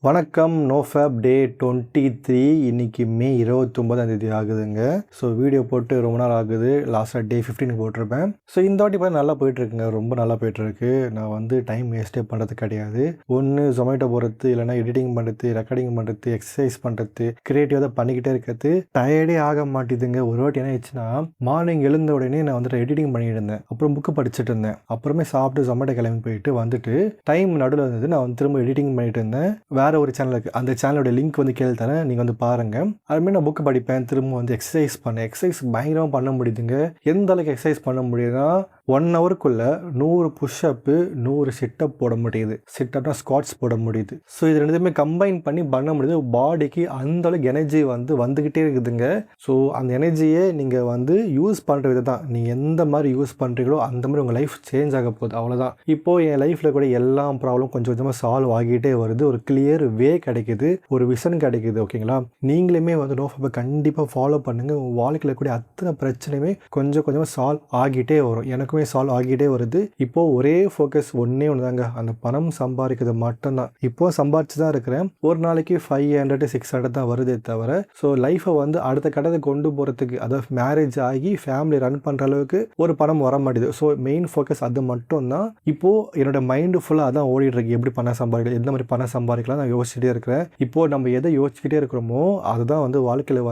வணக்கம். நோஃபேப் டே 23 இன்னைக்கு மே 29 ஆகுதுங்க. ஸோ வீடியோ போட்டு ரொம்ப நாள் ஆகுது. லாஸ்ட்டாக டே 15 போட்டிருப்பேன். ஸோ இந்த வாட்டி பார்த்தா நல்லா போயிட்டுருக்குங்க. ரொம்ப நல்லா போயிட்டுருக்கு. நான் டைம் வேஸ்ட்டே பண்ணுறது கிடையாது. ஒன்று ஜொமேட்டோ போகிறது, இல்லைனா எடிட்டிங் பண்ணுறது, ரெக்கார்டிங் பண்ணுறது, எக்ஸசைஸ் பண்ணுறது, க்ரியேட்டிவாக தான் பண்ணிக்கிட்டே இருக்கிறது. டயர்டே ஆக மாட்டேதுங்க. ஒரு வாட்டி என்ன ஆயிடுச்சுன்னா, மார்னிங் எழுந்த உடனே நான் எடிட்டிங் பண்ணிட்டு இருந்தேன். அப்புறம் புக்கு படிச்சுட்டு இருந்தேன். அப்புறமே சாப்பிட்டு ஜொமேட்டோ கிளம்பி போயிட்டு வந்துட்டு டைம் நடுவில் இருந்தது. நான் திரும்ப எடிட்டிங் பண்ணிட்டு இருந்தேன். வேறு ஒரு சேனல் இருக்குது. அந்த சேனலோட லிங்க் கீழே தரேன். நீங்கள் பாருங்கள். அதுமாதிரி நான் புக்கு படிப்பேன். திரும்ப எக்ஸசைஸ் பண்ணேன். எக்ஸசைஸ் பயங்கரமாக பண்ண முடியுதுங்க. எந்த அளவுக்கு எக்ஸசைஸ் பண்ண முடியுதுன்னா 1 ஹவருக்குள்ளே 100 புஷ்அப்பு 100 சிட்டப் போட முடியுது. சிட்டப்னா ஸ்குவாட்ஸ் போட முடியுது. ஸோ இது ரெண்டுமே கம்பைன் பண்ணி பண்ண முடியுது. பாடிக்கு அந்தளவுக்கு எனர்ஜி வந்துக்கிட்டே இருக்குதுங்க. ஸோ அந்த எனர்ஜியை நீங்கள் யூஸ் பண்ணுற விதம் தான். நீங்கள் எந்த மாதிரி யூஸ் பண்ணுறீங்களோ அந்த மாதிரி உங்கள் லைஃப் சேஞ்ச் ஆக போகுது. அவ்வளோதான். இப்போது என் லைஃப்பில் கூட எல்லா ப்ராப்ளம் கொஞ்சம் கொஞ்சமாக சால்வ் ஆகிட்டே வருது. ஒரு கிளியர் வே கிடைக்குது. ஒரு விஷன் கிடைக்குது. ஓகேங்களா? நீங்களுமே நோஃபேப்பை கண்டிப்பாக ஃபாலோ பண்ணுங்கள். உங்கள் வாழ்க்கையில் கூட அத்தனை பிரச்சனையுமே கொஞ்சம் கொஞ்சமாக சால்வ் ஆகிட்டே வரும். எனக்குமே சால்வ் ஆகிட்டே வருது. இப்போது ஒரே ஃபோக்கஸ் ஒன்றே தாங்க, அந்த பணம் சம்பாதிக்கிறது மட்டும்தான். இப்போது சம்பாதிச்சு தான் இருக்கிறேன். ஒரு நாளைக்கு 500 600 தான் வருதே தவிர, ஸோ லைஃப்பை அடுத்த கட்டத்தை கொண்டு போகிறதுக்கு, அதாவது மேரேஜ் ஆகி ஃபேமிலி ரன் பண்ணுற அளவுக்கு ஒரு பணம் வர மாட்டேது. ஸோ மெயின் ஃபோக்கஸ் அது மட்டும்தான். இப்போது என்னோட மைண்டு ஃபுல்லாக அதான் ஓடிட்டுருக்கு. எப்படி பணம் சம்பாதிக்கலாம், எந்த மாதிரி பணம் சம்பாதிக்கலாம் நான் யோசிச்சுட்டே இருக்கிறேன். இப்போது நம்ம எதை யோசிச்சுக்கிட்டே இருக்கிறோமோ அதுதான் வாழ்க்கையில்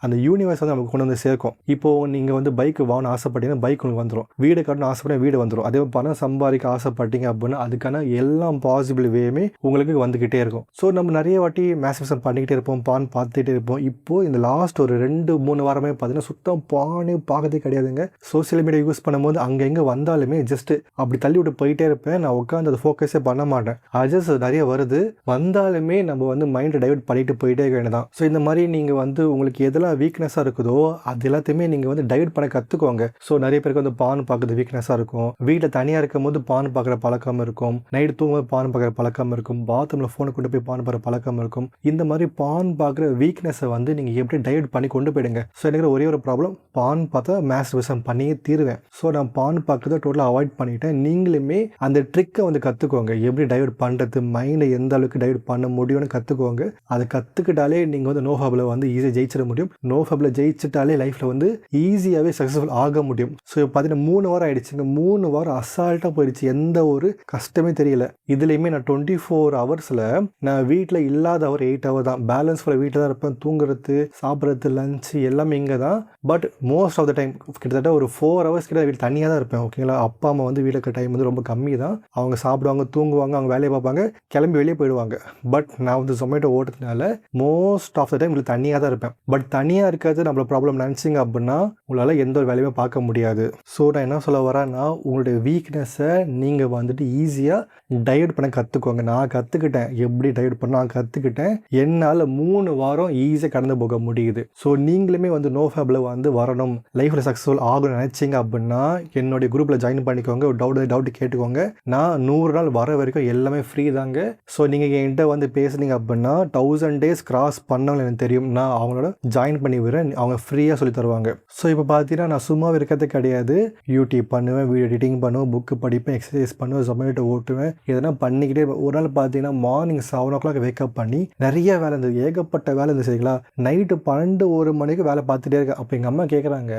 அந்த யூனிவர்ஸ் நமக்கு கொண்டு வந்து சேர்க்கும். இப்போது நீங்கள் பைக்கு வாங்கணும் ஆசைப்பட்டீங்கன்னா பைக் உங்களுக்கு வந்துடும். வீடு கட்டணும் ஆசைப்பட்ட வீடு வந்துடும். அதே பணம் சம்பாதிக்க ஆசைப்பட்டீங்க அப்படின்னா அதுக்கான எல்லா பாசிபிள் வேயுமே உங்களுக்கு வந்துக்கிட்டே இருக்கும். ஸோ நம்ம நிறைய வாட்டி மேக்ஸிமம் பண்ணிக்கிட்டே இருப்போம், பான் பார்த்துட்டே இருப்போம். இப்போது இந்த லாஸ்ட் ஒரு 2-3 வாரமே பார்த்தீங்கன்னா சுத்தம் பானே பார்க்கறதே கிடையாதுங்க. சோசியல் மீடியா யூஸ் பண்ணும்போது அங்கே எங்கே வந்தாலுமே ஜஸ்ட்டு அப்படி தள்ளி விட்டு போயிட்டே இருப்பேன். நான் உட்காந்து அதை ஃபோக்கஸே பண்ண மாட்டேன். அட்ஜஸ்ட் நிறைய வருது. வந்தாலுமே நம்ம மைண்டை டைவர்ட் பண்ணிட்டு போயிட்டே வேண்டியதான். ஸோ இந்த மாதிரி நீங்கள் உங்களுக்கு எதெல்லாம் வீக்னஸாக இருக்குதோ அது எல்லாத்தையுமே நீங்கள் டைவர்ட் பண்ண கற்றுக்கோங்க. ஸோ நிறைய பேருக்கு பான் பார்க்குறது வீக்னஸாக இருக்கும். வீட்டில் தனியாக இருக்கும் போது பான் பார்க்குற பழக்கம் இருக்கும். நைட்டு தூங்கும்போது பான் பார்க்குற பழக்கம் இருக்கும். பாத்ரூமில் ஃபோனை கொண்டு போய் பான் பார்க்குற பழக்கம் இருக்கும். இந்த மாதிரி பான் பார்க்குற வீக்னஸை நீங்கள் எப்படி டைவர்ட் பண்ணி கொண்டு போயிடுங்க. ஸோ எனக்கு ஒரே ஒரு ப்ராப்ளம், பான் பார்த்தா மேஸ்டர்பேஷன் பண்ணியே தீருவேன். ஸோ நான் பான் பார்க்குறத டோட்டலாக அவாய்ட் பண்ணிட்டேன். நீங்களுமே அந்த ட்ரிக்கை கற்றுக்கோங்க. எப்படி டைவர்ட் பண்ணுறது, மைண்டை எந்த அளவுக்கு டைவர்ட் பண்ண முடியும்னு கற்றுக்கோங்க. அதை கற்றுக்கிட்டாலே நீங்கள் நோஃபேப்பில் ஈஸியாக ஜெயிச்சிட முடியும். நோஃபேப்பில் ஜெயிச்சிட்டாலே லைஃப்பில் ஈஸியாகவே சக்ஸஸ்ஃபுல் ஆக முடியும். ஸோ பார்த்தீங்கன்னா 3 வாரம் ஆகிடுச்சுங்க. 3 வாரம் அசால்ட்டாக போயிடுச்சு. எந்த ஒரு கஷ்டமே தெரியல. இதுலேயுமே நான் 24 ஹவர்ஸில் நான் வீட்டில் இல்லாத ஒரு 8 ஹவர் தான். பேலன்ஸ் ஃபுல்லாக வீட்டில் தான் இருப்பேன். தூங்குறது, சாப்பிட்றது, லஞ்சு எல்லாமே இங்கே தான். But most of the time கிட்டத்தட்ட ஒரு 4 ஹவர்ஸ் கிட்ட வீட்டில் தனியாக தான் இருப்பேன். ஓகேங்களா? அப்பா அம்மா வீட்டில் இருக்க டைம் ரொம்ப கம்மி தான். அவங்க சாப்பிடுவாங்க, தூங்குவாங்க, அவங்க வேலையை பார்ப்பாங்க, கிளம்பி வெளியே போயிடுவாங்க. பட் நான் ஜொமேட்டோ ஓட்டுறதுனால மோஸ்ட் ஆஃப் த டைம் வீட்டில் தனியாக தான் இருப்பேன். பட் தனியாக இருக்கிறது நம்மளோட ப்ராப்ளம் நினச்சிங்க அப்படின்னா உங்களால் எந்த ஒரு வேலையுமே பார்க்க முடியாது. ஸோ நான் என்ன சொல்ல வரேன்னா, உங்களுடைய வீக்னஸை நீங்கள் ஈஸியாக டைவர்ட் பண்ண கற்றுக்கோங்க. நான் கற்றுக்கிட்டேன். எப்படி டைவர்ட் பண்ண நான் கற்றுக்கிட்டேன். என்னால் 3 வாரம் ஈஸியாக கடந்து போக முடியுது. ஸோ நீங்களுமே நோஃபேப்பில் வரணும், லைஃப்பில் சக்ஸஸ்ஃபுல் ஆகணும்னு நினச்சிங்க அப்படின்னா என்னுடைய குரூப்பில் ஜாயின் பண்ணிக்கோங்க. ஒரு டவுட் கேட்டுக்கோங்க. நான் 100 நாள் வர வரைக்கும் எல்லாமே ஃப்ரீ தாங்க. ஸோ நீங்கள் என்கிட்ட பேசுனீங்க அப்படின்னா 1000 days கிராஸ் பண்ணவங்க எனக்கு தெரியும். நான் அவங்களோட ஜாயின் பண்ணி விடுறேன். அவங்க ஃப்ரீயாக சொல்லி தருவாங்க. ஸோ இப்போ பார்த்தீங்கன்னா நான் சும்மா இருக்கிறது கிடையாது. யூடியூப் பண்ணுவேன், வீடியோ எடிட்டிங் பண்ணுவேன், புக்கு படிப்பேன், எக்ஸசைஸ் பண்ணுவேன், ஜொமேட்டோ ஓட்டுவேன். இதெல்லாம் பண்ணிக்கிட்டே ஒரு நாள் பார்த்தீங்கன்னா மார்னிங் 7 o'clock வேக்கப் பண்ணி நிறைய வேலை இருந்தது. ஏகப்பட்ட வேலை இருந்தது. சரிங்களா? நைட்டு 12-1 மணிக்கு வேலை பார்த்துட்டே இருக்கேன். அப்போ எங்கள் அம்மா கேட்குறாங்க,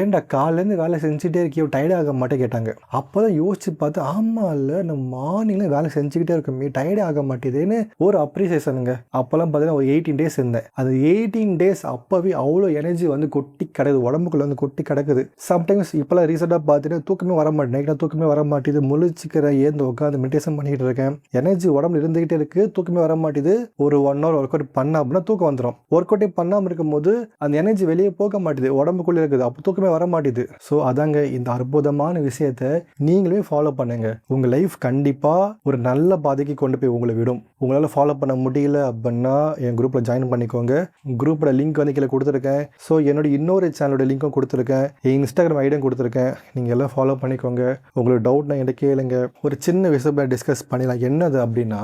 ஏன்டா காலையிலேருந்து வேலை செஞ்சுட்டே இருக்கியோ, டயர்ட் ஆக மாட்டேன் கேட்டாங்க. அப்போ தான் யோசிச்சு பார்த்து, ஆமாம் இல்லை நம்ம மார்னிங்கில் வேலை செஞ்சுக்கிட்டே இருக்கோமே, டயர்டே ஆக மாட்டேதுன்னு ஒரு அப்ரிசியேஷனுங்க. அப்போல்லாம் பார்த்தீங்கன்னா ஒரு 18 days இருந்தேன். அது 18 days அப்போவே அவ்வளோ எனர்ஜி கொட்டி கிடக்குது. உடம்புக்குள்ள கொட்டி கிடக்குது. சம்டைம்ஸ் இப்போலாம் ரீசெண்டாக பார்த்துட்டு தூக்கமே வர மாட்டேன். நைட்டாக தூக்கமே வர மாட்டேது. முழிச்சிக்கிறேன், ஏந்து உட்காந்து மெடிடேஷன் பண்ணிக்கிட்டு இருக்கேன். எனர்ஜி உடம்புல இருந்துகிட்டே இருக்குது. தூக்கமே வர மாட்டேது. ஒரு 1 hour ஒர்க் அவுட் பண்ண அப்படின்னா தூக்கம் வந்துடும். ஒர்க் அவுட்டே பண்ணாமல் இருக்கும்போது அந்த எனர்ஜி வெளியே போக மாட்டேது, உடம்புக்குள்ளே இருக்குது. அப்போ தூக்கமே வர மாட்டேது. ஸோ அதாங்க இந்த அற்புதமான விஷயத்தை நீங்களே ஃபாலோ பண்ணுங்க. உங்கள் லைஃப் கண்டிப்பாக ஒரு நல்ல பாதைக்கு கொண்டு போய் உங்களை விடும். உங்களால் ஃபாலோ பண்ண முடியல அப்படின்னா என் குரூப்பில் ஜாயின் பண்ணிக்கோங்க. குரூப்போட லிங்க் கீழே கொடுத்துருக்கேன். ஸோ என்னோட இன்னொரு சேனலோட லிங்க்கும் கொடுத்துருக்கேன். என் இன்ஸ்டாகிராம் ஐடியும் கொடுத்துருக்கேன். நீங்கள் எல்லாம் ஃபாலோ பண்ணிக்கோங்க. உங்களுக்கு டவுட்னா என்கிட்ட கேளுங்க. ஒரு சின்ன விஷயம் டிஸ்கஸ் பண்ணிடலாம். என்னது அப்படின்னா,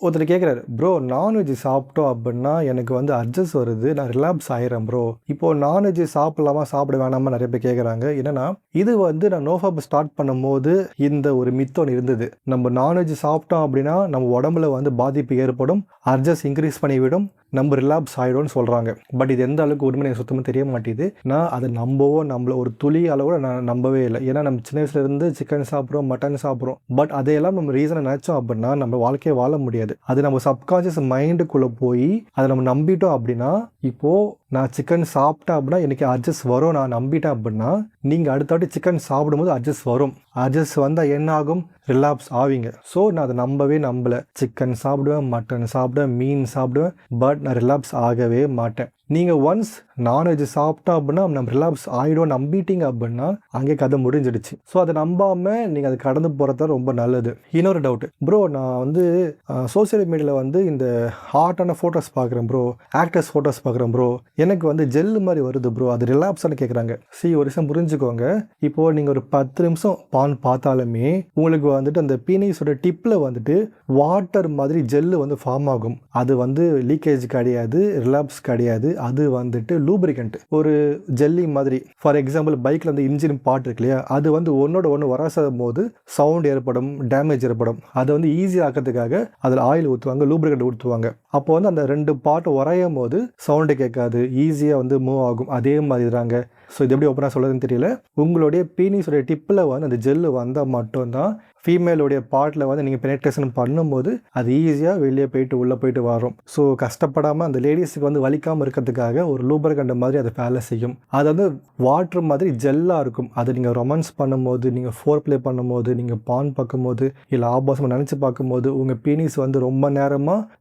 ஒருத்தர் கேட்குறாரு, ப்ரோ நான்வெஜ் சாப்பிட்டோம் அப்படின்னா எனக்கு வந்து அட்ஜஸ்ட் வருது, நான் ரிலாப்ஸ் ஆயிடுறேன் ப்ரோ. இப்போது நான்வெஜ் சாப்பிடலாமா சாப்பிட வேணாமா நிறைய பேர் கேட்குறாங்க. என்னென்னா இது வந்து நான் நோஃபாப் ஸ்டார்ட் பண்ணும்போது இந்த ஒரு மித்தம் இருந்தது. நம்ம நான்வெஜ் சாப்பிட்டோம் அப்படின்னா நம்ம உடம்புல வந்து பாதிப்பு ஏற்படும், அட்ஜஸ்ட் இன்க்ரீஸ் பண்ணிவிடும், நம்ம ரிலாப்ஸ் ஆகிடும்னு சொல்கிறாங்க. பட் இது எந்த அளவுக்கு உண்மை எனக்கு சுத்தமாக தெரிய மாட்டேது. நான் அதை நம்மள ஒரு துளி அளவோட நான் நம்பவே இல்லை. ஏன்னா நம்ம சின்ன வயசுலேருந்து சிக்கன் சாப்பிட்றோம், மட்டன் சாப்பிட்றோம். பட் அதையெல்லாம் நம்ம ரீசனை நினச்சோம் அப்படின்னா நம்ம வாழ்க்கையை வாழ முடியாது. அது நம்ம சப்கான்ஷியஸ் மைண்டுக்குள்ளே போய் அதை நம்ம நம்பிட்டோம் அப்படின்னா, இப்போது நான் சிக்கன் சாப்பிட்டேன் அப்படின்னா எனக்கு அட்ஜஸ்ட் வரும் நான் நம்பிட்டேன் அப்படின்னா, நீங்கள் அடுத்த வாட்டி சிக்கன் சாப்பிடும்போது அட்ஜஸ்ட் வரும். அட்ஜஸ்ட் வந்தால் என்ன ஆகும்? ரிலாப்ஸ் ஆவீங்க. ஸோ நான் அதை நம்பலை. சிக்கன் சாப்பிடுவேன், மட்டன் சாப்பிடுவேன், மீன் சாப்பிடுவேன், பட் நான் ரிலாப்ஸ் ஆகவே மாட்டேன். நீங்கள் ஒன்ஸ் நான்வெஜ் சாப்பிட்டோம் அப்படின்னா நம்ம ரிலாப்ஸ் ஆகிடும் நம்பிட்டீங்க அப்படின்னா அங்கே கதை முடிஞ்சிடுச்சு. ஸோ அதை நம்பாமல் நீங்கள் அதை கடந்து போகிறது ரொம்ப நல்லது. இன்னொரு டவுட்டு, ப்ரோ நான் வந்து சோசியல் மீடியாவில் வந்து இந்த ஹாட்டான ஃபோட்டோஸ் பார்க்குறேன் ப்ரோ, ஆக்டர்ஸ் ஃபோட்டோஸ் பார்க்குறேன் ப்ரோ, எனக்கு வந்து ஜெல்லு மாதிரி வருது ப்ரோ, அது ரிலாப்ஸானு கேட்குறாங்க. ஒரு விஷயம் புரிஞ்சுக்கோங்க, இப்போது நீங்கள் ஒரு 10 நிமிஷம் பான் பார்த்தாலுமே உங்களுக்கு வந்துட்டு அந்த பீனிஸோட டிப்பில் வந்துட்டு வாட்டர் மாதிரி ஜெல்லு வந்து ஃபார்ம் ஆகும். அது வந்து லீக்கேஜ் கிடையாது, ரிலாப்ஸ் கிடையாது, அது வந்துட்டு லூப்ரிகண்ட், ஒரு ஜெல்லி மாதிரி. ஃபார் எக்ஸாம்பிள் பைக்கில் வந்து இன்ஜின் பார்ட் இருக்கு இல்லையா, அது வந்து ஒன்னோட ஒன்று வராசாத போது சவுண்ட் ஏற்படும், டேமேஜ் ஏற்படும். அதை வந்து ஈஸியாக ஆக்கிறதுக்காக அதில் ஆயில் ஊற்றுவாங்க, லூப்ரிகண்ட் ஊற்றுவாங்க. அப்போ வந்து அந்த 2 பார்ட் உரையும் போது சவுண்டு கேட்காது, ஈஸியாக வந்து மூவ் ஆகும். அதே மாதிரி தாங்க. ஸோ இது எப்படி ஓப்பனாக சொல்லுறதுன்னு தெரியல. உங்களுடைய பீனிஸோடைய டிப்பில் வந்து அந்த ஜெல்லு வந்தால் மட்டும்தான் ஃபீமேலுடைய பார்ட்டில் வந்து நீங்கள் பெனட்ரேஷன் பண்ணும்போது அது ஈஸியாக வெளியே போயிட்டு உள்ளே போயிட்டு வரும். ஸோ கஷ்டப்படாமல் அந்த லேடிஸுக்கு வந்து வலிக்காமல் இருக்கிறதுக்காக ஒரு லூப்ரிகண்ட் மாதிரி அதை வேலை செய்யும். அது வந்து வாட்டர் மாதிரி ஜெல்லாக இருக்கும். அது நீங்கள் ரொமான்ஸ் பண்ணும்போது, நீங்கள் ஃபோர் ப்ளே பண்ணும்போது, நீங்கள் பான் பார்க்கும்போது, இல்லை ஆபாசமாக நினச்சி பார்க்கும்போது உங்கள் பீனிஸ் வந்து ரொம்ப நேரமாக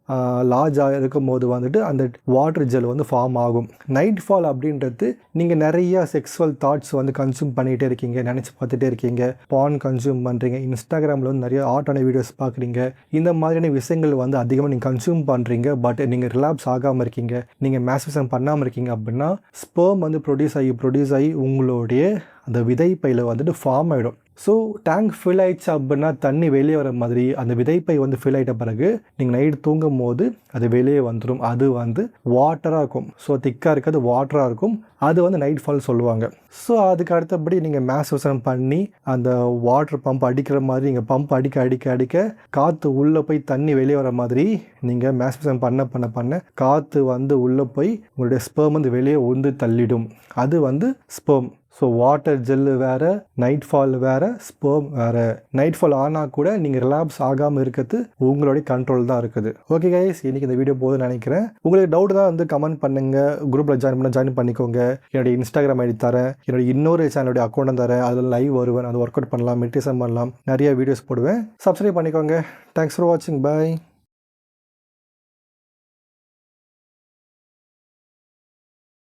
லார்ஜாக இருக்கும் போது வந்துட்டு அந்த வாட்டர் ஜெல் வந்து ஃபார்ம் ஆகும். நைட் ஃபால் அப்படின்றது நீங்கள் நிறையா செக்ஸுவல் தாட்ஸ் வந்து கன்சியூம் பண்ணிகிட்டே இருக்கீங்க, நினச்சி பார்த்துட்டே இருக்கீங்க, பான் கன்சியூம் பண்ணுறீங்க, இன்ஸ்டாகிராமில் வந்து நிறைய ஆர்ட்டான வீடியோஸ் பார்க்குறீங்க, இந்த மாதிரியான விஷயங்கள் வந்து அதிகமாக நீங்கள் கன்சியூம் பண்ணுறீங்க. பட் நீங்கள் ரிலாப்ஸ் ஆகாமல் இருக்கீங்க, நீங்கள் மேஸ்டர்பேஷன் பண்ணாமல் இருக்கீங்க அப்படின்னா ஸ்பெர்ம் வந்து ப்ரொடியூஸ் ஆகி உங்களுடைய அந்த விதைப்பையில் வந்துட்டு ஃபார்ம் ஆகிடும். ஸோ டேங்க் ஃபில் ஆயிடுச்சு அப்படின்னா தண்ணி வெளியே வர மாதிரி அந்த விதைப்பை வந்து ஃபில் ஆகிட்ட பிறகு நீங்கள் நைட் தூங்கும் போது அது வெளியே வந்துடும். அது வந்து வாட்டராக இருக்கும். ஸோ திக்காக இருக்காது, வாட்டராக இருக்கும். அது வந்து நைட் ஃபால் சொல்லுவாங்க. ஸோ அதுக்கு அடுத்தபடி நீங்கள் மேஸ்டர்பேஷன் பண்ணி அந்த வாட்டர் பம்ப் அடிக்கிற மாதிரி நீங்கள் பம்ப் அடிக்க காற்று உள்ளே போய் தண்ணி வெளியே வர மாதிரி நீங்கள் மேஸ்டர்பேஷன் பண்ண காற்று வந்து உள்ளே போய் உங்களுடைய ஸ்பெர்ம் வந்து வெளியே உந்து தள்ளிடும். அது வந்து ஸ்பெர்ம். ஸோ வாட்டர் ஜெல்லு வேறு, நைட் ஃபால் வேறு, ஸ்பெர்ம் வேறு. நைட் ஃபால் ஆனால் கூட நீங்கள் ரிலாப்ஸ் ஆகாமல் இருக்கிறது உங்களுடைய கண்ட்ரோல் தான் இருக்குது. ஓகே கைஸ், இன்றைக்கி இந்த வீடியோ போதுன்னு நினைக்கிறேன். உங்களுக்கு டவுட் தான் வந்து கமெண்ட் பண்ணுங்கள், குரூப்பில் ஜாயின் பண்ணிக்கோங்க. என்னுடைய இன்ஸ்டாகிராம் ஐடி தரேன், என்னுடைய இன்னொரு சேனலுடைய அக்கௌண்ட்டும் தரேன். அதில் லைவ் வருவேன், அது ஒர்க் அவுட் பண்ணலாம், மெடிடேஷன் பண்ணலாம், நிறைய வீடியோஸ் போடுவேன். சப்ஸ்கிரைப் பண்ணிக்கோங்க. தேங்க்ஸ் ஃபார் வாட்சிங். பாய்.